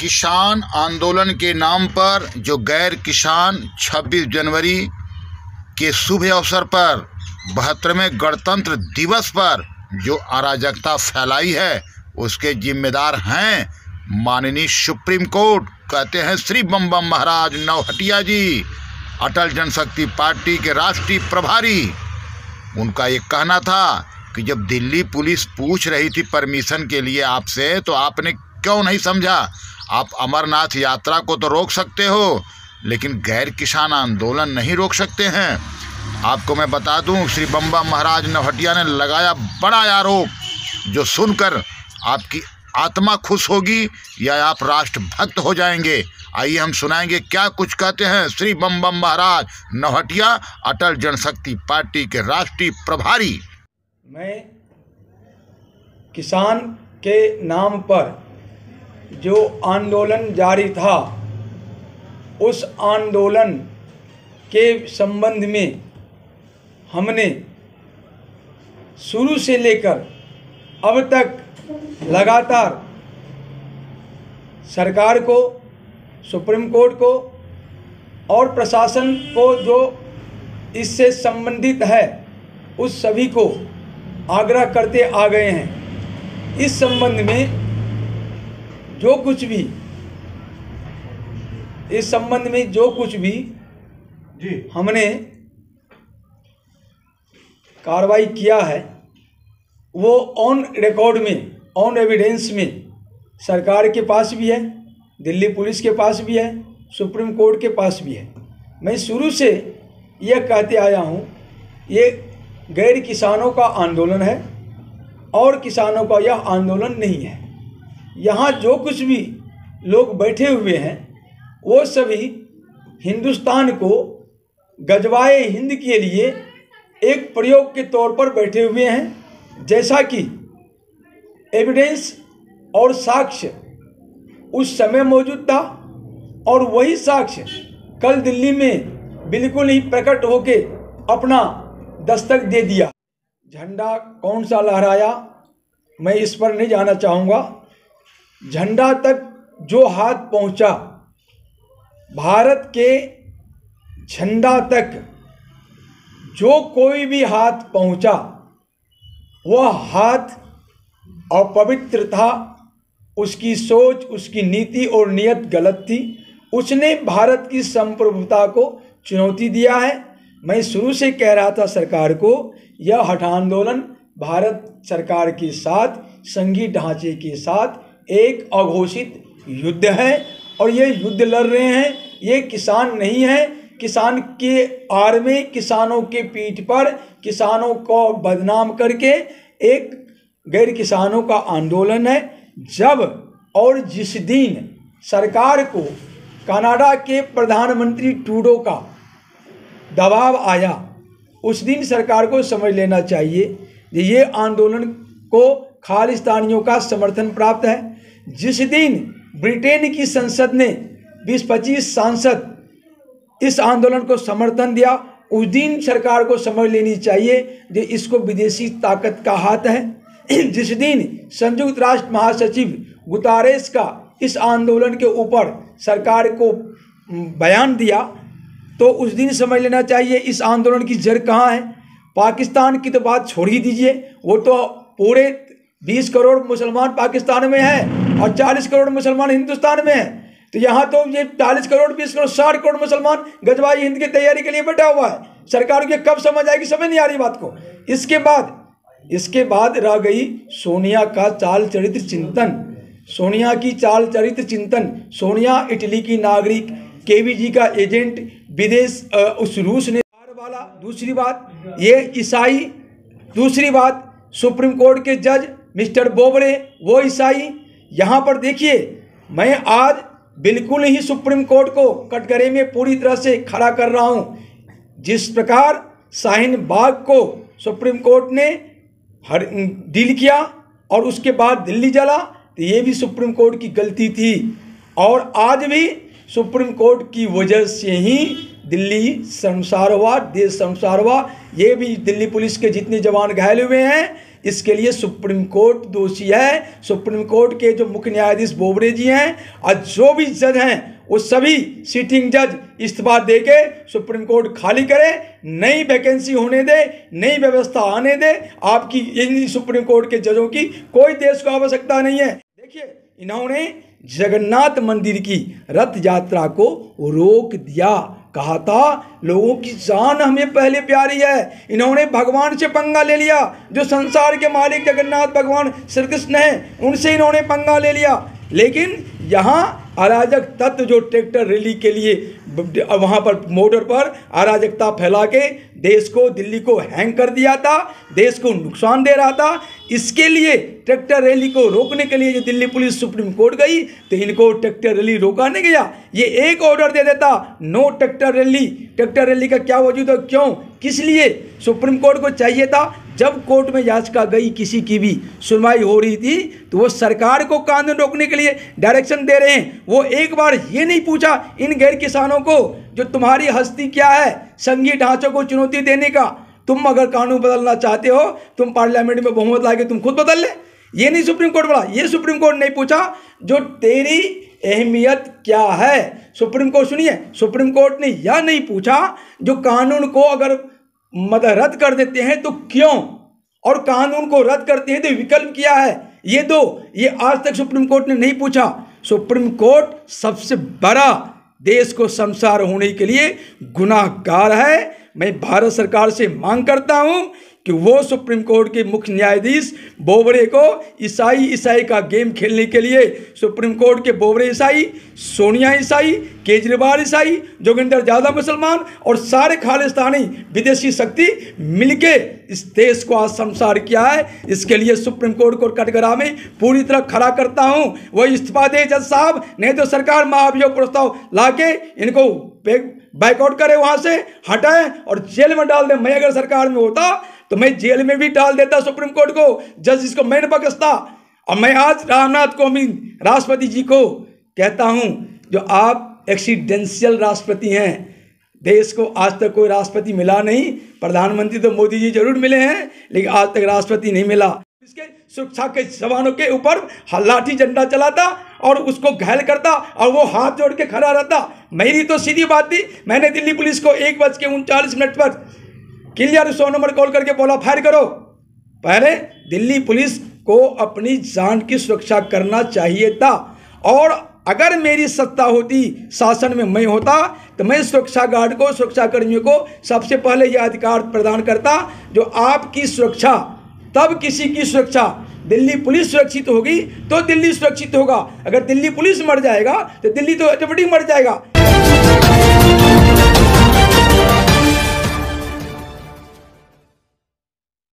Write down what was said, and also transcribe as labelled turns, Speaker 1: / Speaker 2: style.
Speaker 1: किसान आंदोलन के नाम पर जो गैर किसान 26 जनवरी के शुभ अवसर पर 72वें गणतंत्र दिवस पर जो अराजकता फैलाई है, उसके जिम्मेदार हैं माननीय सुप्रीम कोर्ट। कहते हैं श्री बम बम महाराज नौहटिया जी, अटल जनशक्ति पार्टी के राष्ट्रीय प्रभारी। उनका ये कहना था कि जब दिल्ली पुलिस पूछ रही थी परमिशन के लिए आपसे, तो आपने क्यों नहीं समझा? आप अमरनाथ यात्रा को तो रोक सकते हो, लेकिन गैर किसान आंदोलन नहीं रोक सकते हैं। आपको मैं बता दूं, श्री बम बम महाराज नौहटिया ने लगाया बड़ा आरोप, जो सुनकर आपकी आत्मा खुश होगी या आप राष्ट्रभक्त हो जाएंगे। आइए हम सुनाएंगे क्या कुछ कहते हैं श्री बम बम महाराज नौहटिया, अटल जनशक्ति पार्टी के राष्ट्रीय प्रभारी।
Speaker 2: मैं किसान के नाम पर जो आंदोलन जारी था, उस आंदोलन के संबंध में हमने शुरू से लेकर अब तक लगातार सरकार को, सुप्रीम कोर्ट को और प्रशासन को जो इससे संबंधित है, उस सभी को आग्रह करते आ गए हैं। इस संबंध में जो कुछ भी हमने कार्रवाई किया है, वो ऑन रिकॉर्ड में, ऑन एविडेंस में सरकार के पास भी है, दिल्ली पुलिस के पास भी है, सुप्रीम कोर्ट के पास भी है। मैं शुरू से यह कहते आया हूँ, ये गैर किसानों का आंदोलन है और किसानों का यह आंदोलन नहीं है। यहाँ जो कुछ भी लोग बैठे हुए हैं, वो सभी हिंदुस्तान को गजवाए हिंद के लिए एक प्रयोग के तौर पर बैठे हुए हैं। जैसा कि एविडेंस और साक्ष्य उस समय मौजूद था, और वही साक्ष्य कल दिल्ली में बिल्कुल ही प्रकट होके अपना दस्तक दे दिया। झंडा कौन सा लहराया, मैं इस पर नहीं जाना चाहूँगा। झंडा तक जो हाथ पहुँचा, भारत के झंडा तक जो कोई भी हाथ पहुँचा, वह हाथ अपवित्र था। उसकी सोच, उसकी नीति और नियत गलत थी। उसने भारत की संप्रभुता को चुनौती दिया है। मैं शुरू से कह रहा था सरकार को, यह हठ आंदोलन भारत सरकार के साथ, संघीय ढांचे के साथ एक अघोषित युद्ध है, और ये युद्ध लड़ रहे हैं। ये किसान नहीं है, किसान के आड़ में, किसानों के पीठ पर किसानों को बदनाम करके एक गैर किसानों का आंदोलन है। जब और जिस दिन सरकार को कनाडा के प्रधानमंत्री ट्रूडो का दबाव आया, उस दिन सरकार को समझ लेना चाहिए कि ये आंदोलन को खालिस्तानियों का समर्थन प्राप्त है। जिस दिन ब्रिटेन की संसद ने 20-25 सांसद इस आंदोलन को समर्थन दिया, उस दिन सरकार को समझ लेनी चाहिए कि इसको विदेशी ताकत का हाथ है। जिस दिन संयुक्त राष्ट्र महासचिव गुतारेस का इस आंदोलन के ऊपर सरकार को बयान दिया, तो उस दिन समझ लेना चाहिए इस आंदोलन की जड़ कहाँ है। पाकिस्तान की तो बात छोड़ ही दीजिए, वो तो पूरे 20 करोड़ मुसलमान पाकिस्तान में हैं और 40 करोड़ मुसलमान हिंदुस्तान में हैं। तो यहाँ तो ये 40 करोड़, 20 करोड़, 60 करोड़ मुसलमान गजवाई हिंद की तैयारी के लिए बैठा हुआ है। सरकार को कब समझ आएगी, समझ नहीं आ रही बात को। इसके बाद रह गई सोनिया का चाल चरित्र चिंतन, सोनिया की चाल चरित्र चिंतन। सोनिया इटली की नागरिक, केवीजी का एजेंट, विदेश उस रूस ने वाला। दूसरी बात ये ईसाई। दूसरी बात सुप्रीम कोर्ट के जज मिस्टर बोबड़े, वो ईसाई। यहाँ पर देखिए, मैं आज बिल्कुल ही सुप्रीम कोर्ट को कटघरे में पूरी तरह से खड़ा कर रहा हूँ। जिस प्रकार शाहीन बाग को सुप्रीम कोर्ट ने डील किया और उसके बाद दिल्ली जला, तो ये भी सुप्रीम कोर्ट की गलती थी। और आज भी सुप्रीम कोर्ट की वजह से ही दिल्ली शर्मसार हुआ, देश शर्मसार हुआ। ये भी दिल्ली पुलिस के जितने जवान घायल हुए हैं, इसके लिए सुप्रीम कोर्ट दोषी है। सुप्रीम कोर्ट के जो मुख्य न्यायाधीश बोबड़े जी हैं और जो भी जज हैं वो सभी सिटिंग जज इस्तीफा देके सुप्रीम कोर्ट खाली करे, नई वैकेंसी होने दे, नई व्यवस्था आने दे। आपकी इन सुप्रीम कोर्ट के जजों की कोई देश को आवश्यकता नहीं है। देखिए, इन्होंने जगन्नाथ मंदिर की रथ यात्रा को रोक दिया, कहा था लोगों की जान हमें पहले प्यारी है। इन्होंने भगवान से पंगा ले लिया, जो संसार के मालिक जगन्नाथ भगवान श्री कृष्ण हैं, उनसे इन्होंने पंगा ले लिया। लेकिन यहाँ अराजक तत्व जो ट्रैक्टर रैली के लिए वहाँ पर मोटर पर अराजकता फैला के देश को, दिल्ली को हैंग कर दिया था, देश को नुकसान दे रहा था, इसके लिए ट्रैक्टर रैली को रोकने के लिए जो दिल्ली पुलिस सुप्रीम कोर्ट गई तो इनको ट्रैक्टर रैली रोका नहीं गया। ये एक ऑर्डर दे देता, no tractor rally. Tractor rally का क्या वजूद है, क्यों, किस लिए? सुप्रीम कोर्ट को चाहिए था जब कोर्ट में याचिका गई, किसी की भी सुनवाई हो रही थी, तो वो सरकार को कानून रोकने के लिए डायरेक्शन दे रहे हैं। वो एक बार ये नहीं पूछा इन गैर किसानों को जो तुम्हारी हस्ती क्या है संघीय ढांचों को चुनौती देने का। तुम अगर कानून बदलना चाहते हो, तुम पार्लियामेंट में बहुमत लाके तुम खुद बदल ले। ये नहीं सुप्रीम कोर्ट बोला, ये सुप्रीम कोर्ट नहीं पूछा जो तेरी अहमियत क्या है। सुप्रीम कोर्ट सुनिए, सुप्रीम कोर्ट ने यह नहीं पूछा जो कानून को अगर रद्द कर देते हैं तो क्यों, और कानून को रद्द करते हैं तो विकल्प क्या है, ये आज तक सुप्रीम कोर्ट ने नहीं पूछा। सुप्रीम कोर्ट सबसे बड़ा देश को शर्मसार होने के लिए गुनाहगार है। मैं भारत सरकार से मांग करता हूं कि वो सुप्रीम कोर्ट के मुख्य न्यायाधीश बोबड़े को ईसाई का गेम खेलने के लिए सुप्रीम कोर्ट के बोबड़े ईसाई, सोनिया ईसाई, केजरीवाल ईसाई, जोगिंदर यादव मुसलमान और सारे खालिस्तानी विदेशी शक्ति मिलके इस देश को आज शर्मसार किया है। इसके लिए सुप्रीम कोर्ट को कटघरा में पूरी तरह खड़ा करता हूं। वो इस्तीफा दे जज साहब, नहीं तो सरकार महाभियोग प्रस्ताव लाके इनको बैकआउट करे, वहां से हटाए और जेल में डाल दे। मैं अगर सरकार में होता तो मैं जेल में भी डाल देता सुप्रीम कोर्ट को, जज इसको मैं न बख्शता। और मैं आज रामनाथ कोविंद राष्ट्रपति जी को कहता हूं, जो आप एक्सीडेंशियल राष्ट्रपति हैं, देश को आज तक कोई राष्ट्रपति मिला नहीं। प्रधानमंत्री तो मोदी जी जरूर मिले हैं, लेकिन आज तक राष्ट्रपति नहीं मिला। इसके सुरक्षा के जवानों के ऊपर लाठी डंडा चलाता और उसको घायल करता और वो हाथ जोड़ के खड़ा रहता। मेरी तो सीधी बात थी, मैंने दिल्ली पुलिस को 1:39 पर क्लियर 100 नंबर कॉल करके बोला फायर करो। पहले दिल्ली पुलिस को अपनी जान की सुरक्षा करना चाहिए था, और अगर मेरी सत्ता होती, शासन में मैं होता, तो मैं सुरक्षा गार्ड को, सुरक्षा कर्मियों को सबसे पहले यह अधिकार प्रदान करता जो आपकी सुरक्षा, तब किसी की सुरक्षा। दिल्ली पुलिस सुरक्षित होगी तो दिल्ली सुरक्षित होगा। अगर दिल्ली पुलिस मर जाएगा तो दिल्ली तो ऑटोमेटिक मर जाएगा।